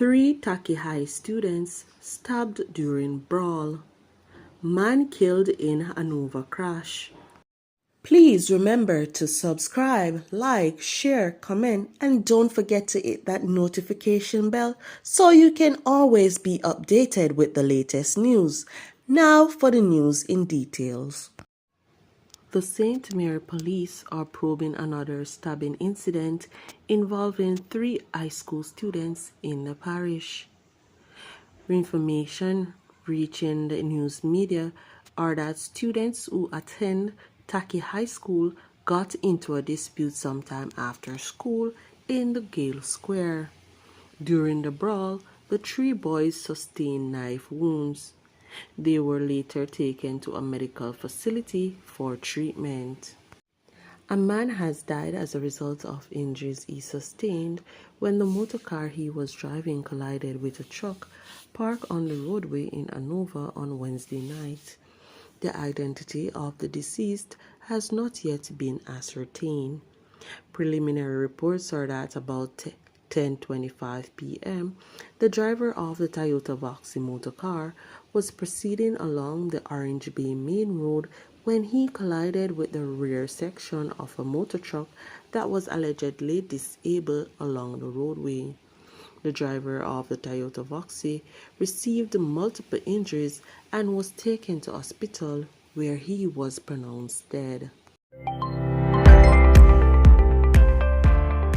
3 ckney students stabbed during brawl. Man killed in Hanover crash. Please remember to subscribe, like, share, comment, and don't forget to hit that notification bell so you can always be updated with the latest news. Now for the news in details. The St. Mary police are probing another stabbing incident involving 3 high school students in the parish. Information reaching the news media are that students who attend Taki High School got into a dispute sometime after school in the Gale Square. During the brawl, the 3 boys sustained knife wounds. They were later taken to a medical facility for treatment. A man has died as a result of injuries he sustained when the motor car he was driving collided with a truck parked on the roadway in Hanover on Wednesday night. The identity of the deceased has not yet been ascertained. Preliminary reports are that about 10:25 p.m., the driver of the Toyota Vauxhall motor car was proceeding along the Orange Bay Main Road when he collided with the rear section of a motor truck that was allegedly disabled along the roadway. The driver of the Toyota Vauxhall received multiple injuries and was taken to hospital where he was pronounced dead.